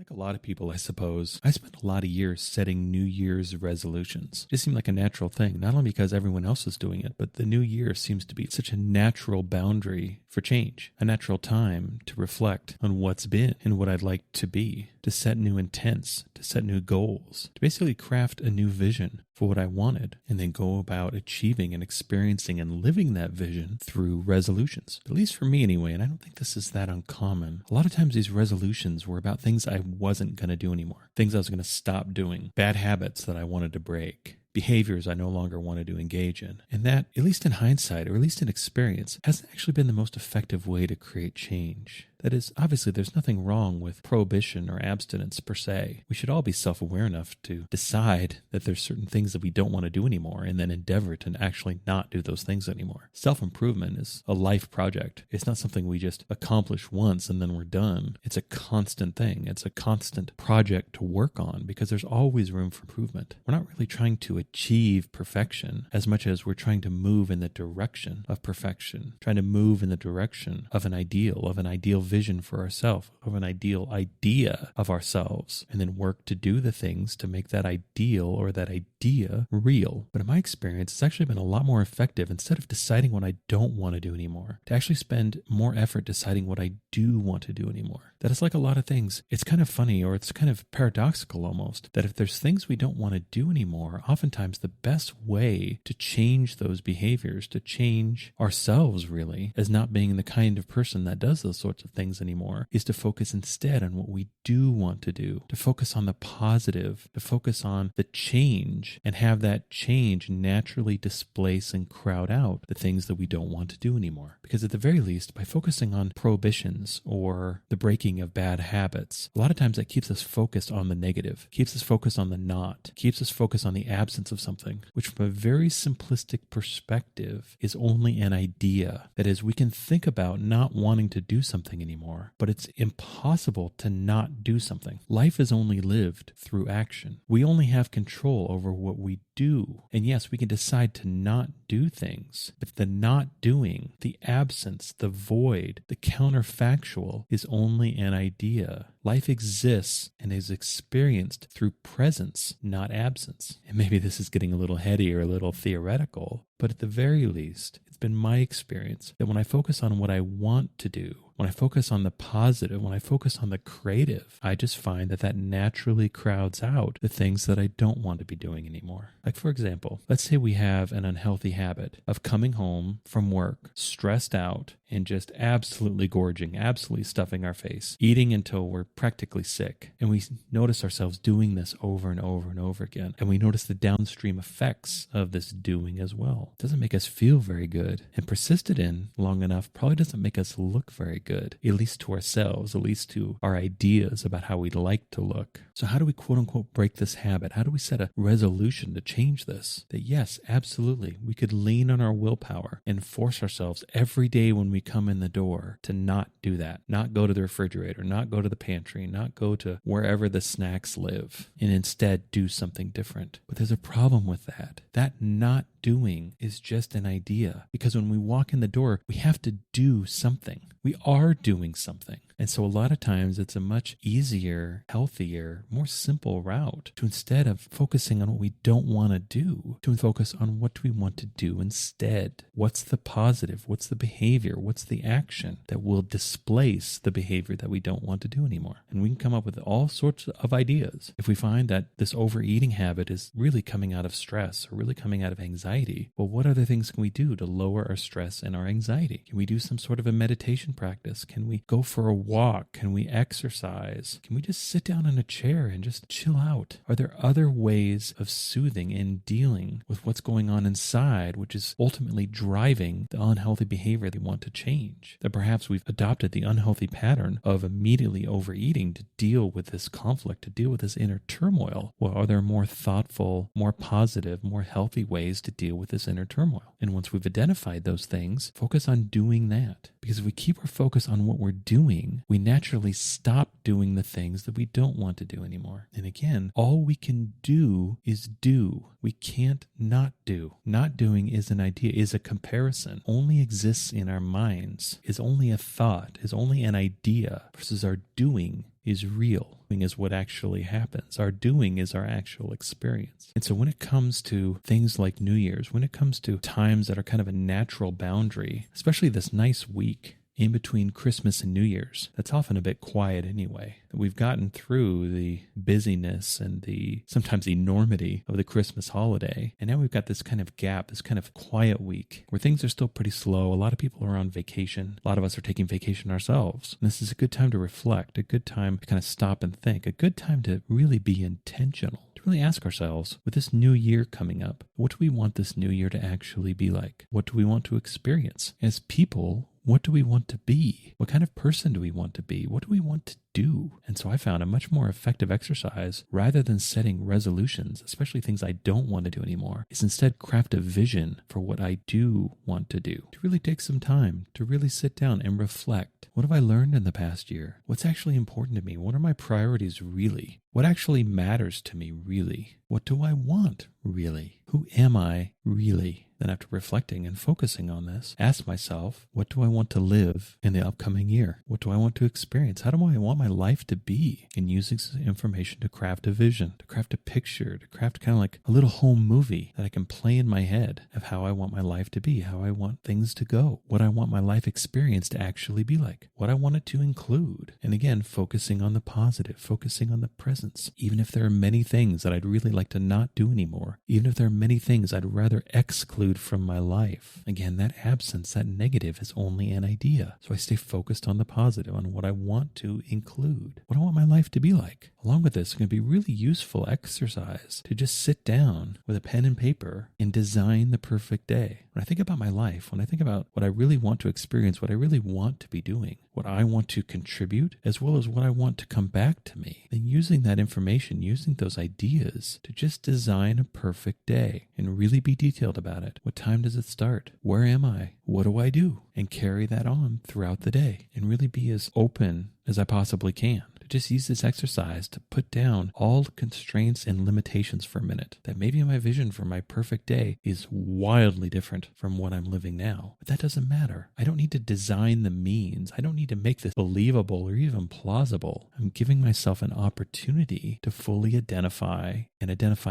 Like a lot of people, I suppose, I spent a lot of years setting New Year's resolutions. It just seemed like a natural thing, not only because everyone else was doing it, but the new year seems to be such a natural boundary for change, a natural time to reflect on what's been and what I'd like to be, to set new intents, to set new goals, to basically craft a new vision for what I wanted, and then go about achieving and experiencing and living that vision through resolutions. At least for me anyway, and I don't think this is that uncommon. A lot of times these resolutions were about things I wasn't going to do anymore, things I was going to stop doing, bad habits that I wanted to break, behaviors I no longer wanted to engage in. And that, at least in hindsight, or at least in experience, hasn't actually been the most effective way to create change. That is, obviously, there's nothing wrong with prohibition or abstinence per se. We should all be self-aware enough to decide that there's certain things that we don't want to do anymore and then endeavor to actually not do those things anymore. Self-improvement is a life project. It's not something we just accomplish once and then we're done. It's a constant thing. It's a constant project to work on because there's always room for improvement. We're not really trying to achieve perfection as much as we're trying to move in the direction of perfection, trying to move in the direction of an ideal vision for ourselves, of an ideal idea of ourselves, and then work to do the things to make that ideal or that idea real. But in my experience, it's actually been a lot more effective, instead of deciding what I don't want to do anymore, to actually spend more effort deciding what I do want to do anymore. That is like a lot of things. It's kind of funny, or it's kind of paradoxical almost, that if there's things we don't want to do anymore, oftentimes the best way to change those behaviors, to change ourselves really, as not being the kind of person that does those sorts of things anymore, is to focus instead on what we do want to do, to focus on the positive, to focus on the change, and have that change naturally displace and crowd out the things that we don't want to do anymore. Because at the very least, by focusing on prohibitions or the breaking of bad habits, a lot of times that keeps us focused on the negative, keeps us focused on the not, keeps us focused on the absence of something, which from a very simplistic perspective is only an idea. That is, we can think about not wanting to do something anymore, but it's impossible to not do something. Life is only lived through action. We only have control over what we do. And yes, we can decide to not do things, but the not doing, the absence, the void, the counterfactual is only an idea. Life exists and is experienced through presence, not absence. And maybe this is getting a little heady or a little theoretical, but at the very least, it's been my experience that when I focus on what I want to do, when I focus on the positive, when I focus on the creative, I just find that that naturally crowds out the things that I don't want to be doing anymore. Like, for example, let's say we have an unhealthy habit of coming home from work, stressed out, and just absolutely gorging, absolutely stuffing our face, eating until we're practically sick. And we notice ourselves doing this over and over and over again. And we notice the downstream effects of this doing as well. It doesn't make us feel very good. And persisted in long enough probably doesn't make us look very good, at least to ourselves, at least to our ideas about how we'd like to look. So how do we quote unquote break this habit? How do we set a resolution to change this? That yes, absolutely, we could lean on our willpower and force ourselves every day when we come in the door to not do that, not go to the refrigerator, not go to the pantry, not go to wherever the snacks live, and instead do something different. But there's a problem with that. That not doing is just an idea, because when we walk in the door, we have to do something. We are doing something. And so a lot of times it's a much easier, healthier, more simple route to, instead of focusing on what we don't want to do, to focus on what do we want to do instead. What's the positive? What's the behavior? What's the action that will displace the behavior that we don't want to do anymore? And we can come up with all sorts of ideas. If we find that this overeating habit is really coming out of stress or really coming out of anxiety, well, what other things can we do to lower our stress and our anxiety? Can we do some sort of a meditation practice? Can we go for a walk? Can we exercise? Can we just sit down in a chair and just chill out? Are there other ways of soothing and dealing with what's going on inside, which is ultimately driving the unhealthy behavior they want to change? That perhaps we've adopted the unhealthy pattern of immediately overeating to deal with this conflict, to deal with this inner turmoil. Well, are there more thoughtful, more positive, more healthy ways to deal with this inner turmoil? And once we've identified those things, focus on doing that. Because if we keep our focus on what we're doing, we naturally stop doing the things that we don't want to do anymore. And again, all we can do is do. We can't not do. Not doing is an idea, is a comparison, only exists in our minds, is only a thought, is only an idea, versus our doing is real. Doing is what actually happens. Our doing is our actual experience. And so when it comes to things like New Year's, when it comes to times that are kind of a natural boundary, especially this nice week in between Christmas and New Year's, that's often a bit quiet anyway. We've gotten through the busyness and the sometimes enormity of the Christmas holiday, and now we've got this kind of gap, this kind of quiet week where things are still pretty slow. A lot of people are on vacation. A lot of us are taking vacation ourselves. And this is a good time to reflect, a good time to kind of stop and think, a good time to really be intentional, to really ask ourselves, with this new year coming up, what do we want this new year to actually be like? What do we want to experience? As people, what do we want to be? What kind of person do we want to be? What do we want to do? And so I found a much more effective exercise, rather than setting resolutions, especially things I don't want to do anymore, is instead craft a vision for what I do want to do. To really take some time to really sit down and reflect. What have I learned in the past year? What's actually important to me? What are my priorities really? What actually matters to me really? What do I want really? Who am I really? Then after reflecting and focusing on this, ask myself, what do I want to live in the upcoming year? What do I want to experience? How do I want my life to be? And using this information to craft a vision, to craft a picture, to craft kind of like a little home movie that I can play in my head of how I want my life to be, how I want things to go, what I want my life experience to actually be like, what I want it to include. And again, focusing on the positive, focusing on the presence, even if there are many things that I'd really like to not do anymore, even if there are many things I'd rather exclude from my life. Again, that absence, that negative is only an idea. So I stay focused on the positive, on what I want to include, what I want my life to be like. Along with this, it's going to be really useful exercise to just sit down with a pen and paper and design the perfect day. When I think about my life, when I think about what I really want to experience, what I really want to be doing, what I want to contribute, as well as what I want to come back to me, then using that information, using those ideas to just design a perfect day and really be detailed about it. What time does it start? Where am I? What do I do? And carry that on throughout the day and really be as open as I possibly can. Just use this exercise to put down all the constraints and limitations for a minute. That maybe my vision for my perfect day is wildly different from what I'm living now. But that doesn't matter. I don't need to design the means. I don't need to make this believable or even plausible. I'm giving myself an opportunity to fully identify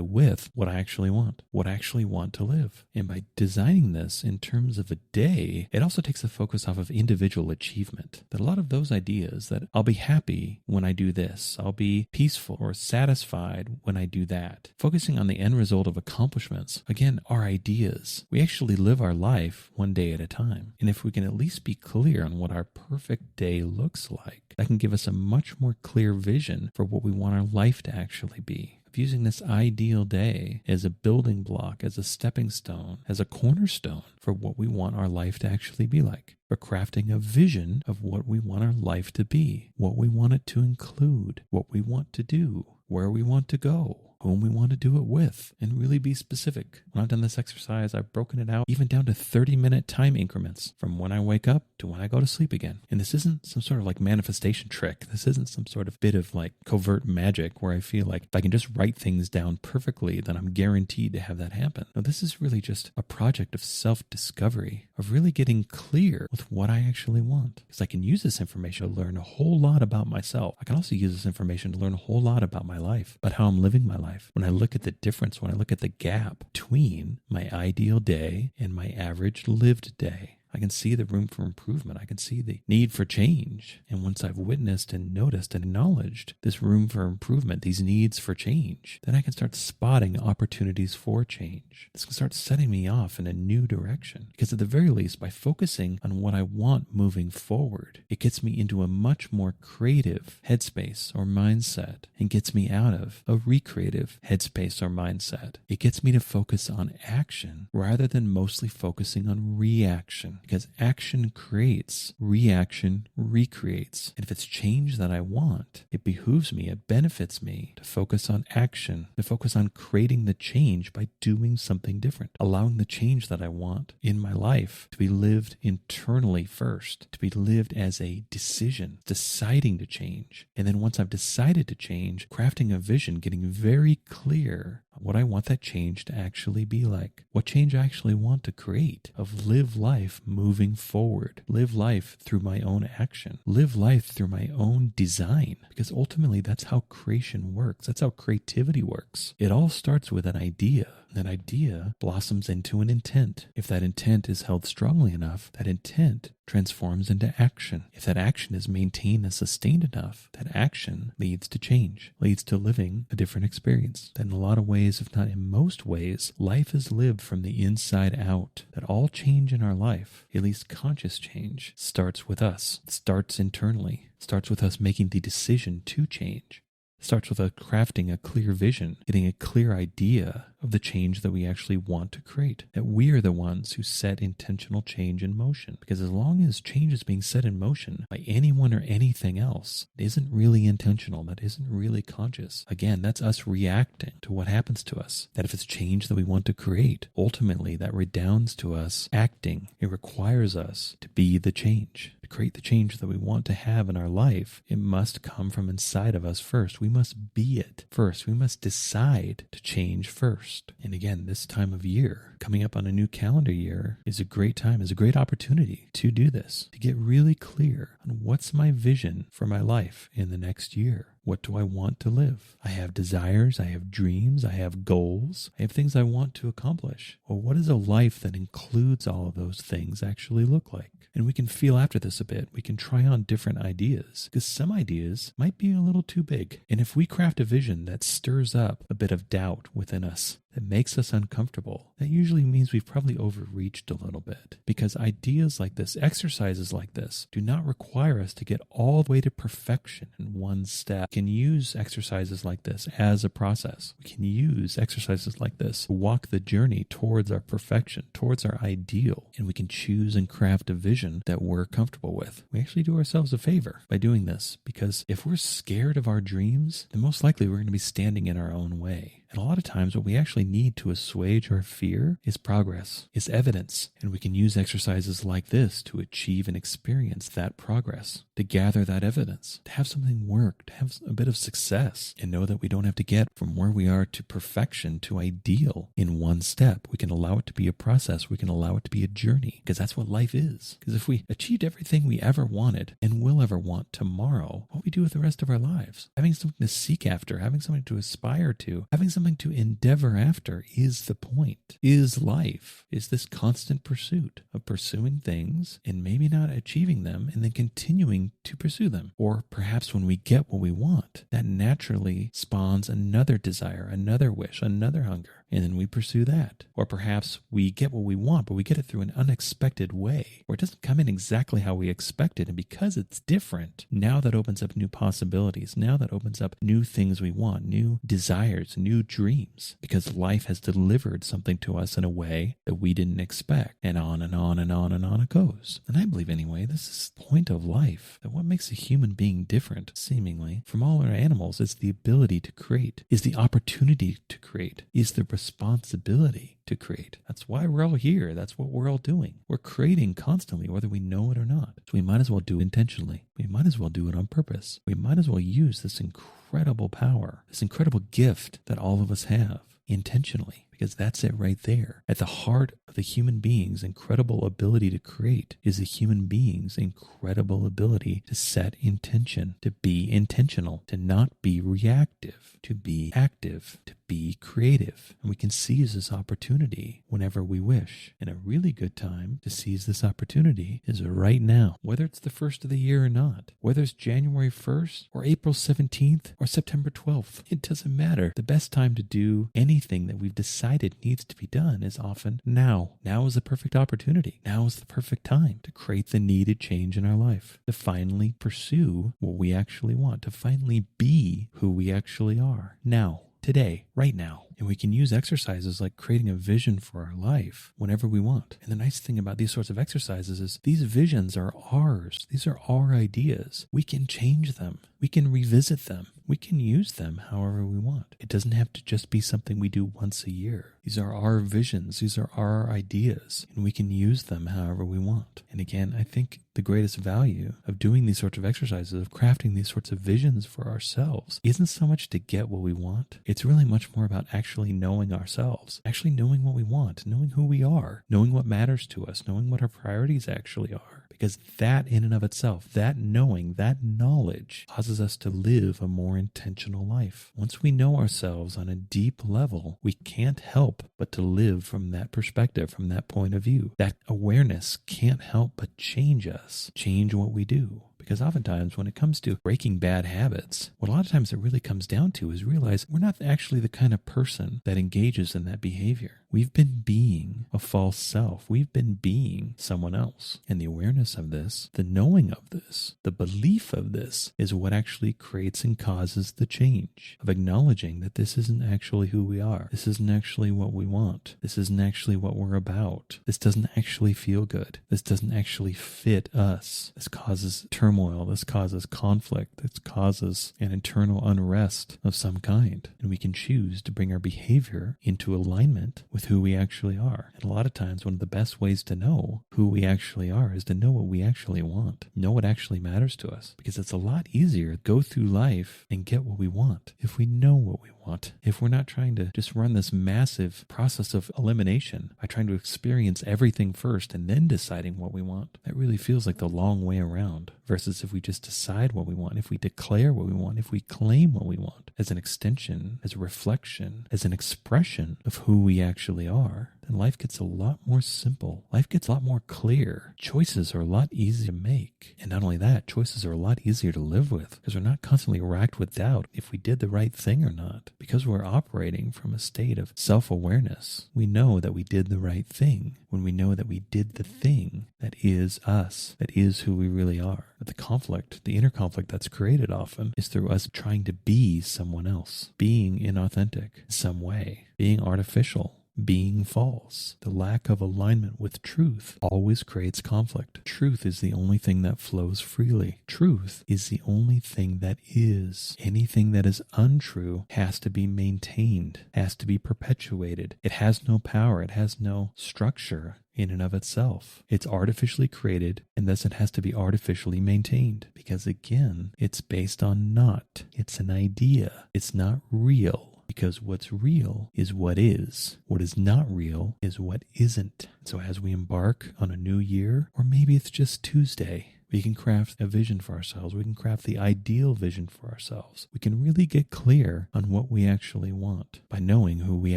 with what I actually want, what I actually want to live. And by designing this in terms of a day, it also takes the focus off of individual achievement. That a lot of those ideas that I'll be happy when I do this, I'll be peaceful or satisfied when I do that. Focusing on the end result of accomplishments, again, are ideas. We actually live our life one day at a time. And if we can at least be clear on what our perfect day looks like, that can give us a much more clear vision for what we want our life to actually be. Of using this ideal day as a building block, as a stepping stone, as a cornerstone for what we want our life to actually be like. For crafting a vision of what we want our life to be, what we want it to include, what we want to do, where we want to go, whom we want to do it with, and really be specific. When I've done this exercise, I've broken it out even down to 30-minute time increments from when I wake up to when I go to sleep again. And this isn't some sort of like manifestation trick. This isn't some sort of bit of like covert magic where I feel like if I can just write things down perfectly, then I'm guaranteed to have that happen. No, this is really just a project of self-discovery, of really getting clear with what I actually want. Because I can use this information to learn a whole lot about myself. I can also use this information to learn a whole lot about my life, about how I'm living my life. When I look at the difference, when I look at the gap between my ideal day and my average lived day, I can see the room for improvement. I can see the need for change. And once I've witnessed and noticed and acknowledged this room for improvement, these needs for change, then I can start spotting opportunities for change. This can start setting me off in a new direction. Because at the very least, by focusing on what I want moving forward, it gets me into a much more creative headspace or mindset and gets me out of a recreative headspace or mindset. It gets me to focus on action rather than mostly focusing on reaction. Because action creates, reaction recreates. And if it's change that I want, it behooves me, it benefits me to focus on action, to focus on creating the change by doing something different, allowing the change that I want in my life to be lived internally first, to be lived as a decision, deciding to change. And then once I've decided to change, crafting a vision, getting very clear what I want that change to actually be like, what change I actually want to create, of live life moving forward, live life through my own action, live life through my own design, because ultimately that's how creation works. That's how creativity works. It all starts with an idea. That idea blossoms into an intent. If that intent is held strongly enough, that intent transforms into action. If that action is maintained and sustained enough, that action leads to change, leads to living a different experience. That in a lot of ways, if not in most ways, life is lived from the inside out. That all change in our life, at least conscious change, starts with us. It starts internally. It starts with us making the decision to change. Starts with us crafting a clear vision, getting a clear idea of the change that we actually want to create. That we are the ones who set intentional change in motion. Because as long as change is being set in motion by anyone or anything else, it isn't really intentional. That isn't really conscious. Again, that's us reacting to what happens to us. That if it's change that we want to create, ultimately that redounds to us acting. It requires us to be the change. To create the change that we want to have in our life, it must come from inside of us first. We must be it first. We must decide to change first. And again, this time of year, coming up on a new calendar year, is a great time, is a great opportunity to do this, to get really clear on what's my vision for my life in the next year. What do I want to live? I have desires, I have dreams, I have goals, I have things I want to accomplish. Well, what does a life that includes all of those things actually look like? And we can feel after this a bit. We can try on different ideas, because some ideas might be a little too big. And if we craft a vision that stirs up a bit of doubt within us, that makes us uncomfortable, that usually means we've probably overreached a little bit. Because ideas like this, exercises like this, do not require us to get all the way to perfection in one step. We can use exercises like this as a process. We can use exercises like this to walk the journey towards our perfection, towards our ideal. And we can choose and craft a vision that we're comfortable with. We actually do ourselves a favor by doing this, because if we're scared of our dreams, then most likely we're going to be standing in our own way. And a lot of times what we actually need to assuage our fear is progress, is evidence. And we can use exercises like this to achieve and experience that progress, to gather that evidence, to have something work, to have a bit of success, and know that we don't have to get from where we are to perfection, to ideal in one step. We can allow it to be a process. We can allow it to be a journey, because that's what life is. Because if we achieved everything we ever wanted and will ever want tomorrow, what we do with the rest of our lives, having something to seek after, having something to aspire to, having something to endeavor after is the point, is life, is this constant pursuit of pursuing things and maybe not achieving them and then continuing to pursue them. Or perhaps when we get what we want, that naturally spawns another desire, another wish, another hunger. And then we pursue that. Or perhaps we get what we want, but we get it through an unexpected way, where it doesn't come in exactly how we expected. And because it's different, now that opens up new possibilities. Now that opens up new things we want, new desires, new dreams, because life has delivered something to us in a way that we didn't expect. And on and on and on and on it goes. And I believe anyway, this is the point of life, that what makes a human being different, seemingly, from all our animals is the ability to create, is the opportunity to create, is the responsibility to create. That's why we're all here. That's what we're all doing. We're creating constantly, whether we know it or not. So we might as well do it intentionally. We might as well do it on purpose. We might as well use this incredible power, this incredible gift that all of us have intentionally. Because that's it right there. At the heart of the human being's incredible ability to create is the human being's incredible ability to set intention, to be intentional, to not be reactive, to be active, to be creative. And we can seize this opportunity whenever we wish. And a really good time to seize this opportunity is right now, whether it's the first of the year or not, whether it's January 1st or April 17th or September 12th. It doesn't matter. The best time to do anything that we've decided needs to be done is often now. Now is the perfect opportunity. Now is the perfect time to create the needed change in our life, to finally pursue what we actually want, to finally be who we actually are. Now. Today, right now. And we can use exercises like creating a vision for our life whenever we want. And the nice thing about these sorts of exercises is these visions are ours. These are our ideas. We can change them. We can revisit them. we can use them however we want. It doesn't have to just be something we do once a year. These are our visions. These are our ideas, and we can use them however we want. And again, I think the greatest value of doing these sorts of exercises, of crafting these sorts of visions for ourselves, isn't so much to get what we want. It's really much more about actually knowing ourselves, actually knowing what we want, knowing who we are, knowing what matters to us, knowing what our priorities actually are. Because that in and of itself, that knowing, that knowledge causes us to live a more intentional life. Once we know ourselves on a deep level, we can't help but to live from that perspective, from that point of view. That awareness can't help but change us, change what we do. Because oftentimes when it comes to breaking bad habits, what a lot of times it really comes down to is realize we're not actually the kind of person that engages in that behavior. We've been being a false self. We've been being someone else. And the awareness of this, the knowing of this, the belief of this is what actually creates and causes the change of acknowledging that this isn't actually who we are. This isn't actually what we want. This isn't actually what we're about. This doesn't actually feel good. This doesn't actually fit us. This causes turmoil. This causes conflict. This causes an internal unrest of some kind. And we can choose to bring our behavior into alignment with who we actually are. And a lot of times, one of the best ways to know who we actually are is to know what we actually want, know what actually matters to us. Because it's a lot easier to go through life and get what we want if we know what we want. If we're not trying to just run this massive process of elimination by trying to experience everything first and then deciding what we want, that really feels like the long way around. Versus if we just decide what we want, if we declare what we want, if we claim what we want as an extension, as a reflection, as an expression of who we actually are, then life gets a lot more simple. Life gets a lot more clear. Choices are a lot easier to make. And not only that, choices are a lot easier to live with because we're not constantly racked with doubt if we did the right thing or not. Because we're operating from a state of self-awareness, we know that we did the right thing when we know that we did the thing that is us, that is who we really are. But the conflict, the inner conflict that's created often is through us trying to be someone else, being inauthentic in some way, being artificial, being false. The lack of alignment with truth always creates conflict. Truth is the only thing that flows freely. Truth is the only thing that is. Anything that is untrue has to be maintained, has to be perpetuated. It has no power. It has no structure in and of itself. It's artificially created, and thus it has to be artificially maintained. Because again, it's based on not. It's an idea. It's not real. Because what's real is what is. What is not real is what isn't. So as we embark on a new year, or maybe it's just Tuesday, we can craft a vision for ourselves. We can craft the ideal vision for ourselves. We can really get clear on what we actually want by knowing who we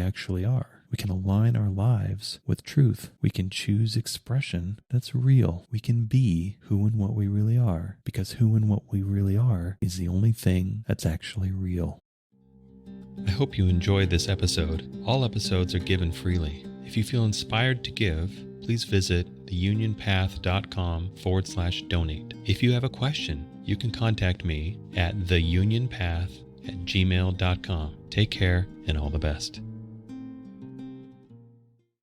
actually are. We can align our lives with truth. We can choose expression that's real. We can be who and what we really are, because who and what we really are is the only thing that's actually real. I hope you enjoyed this episode. All episodes are given freely. If you feel inspired to give, please visit theunionpath.com/donate. If you have a question, you can contact me at theunionpath@gmail.com. Take care and all the best.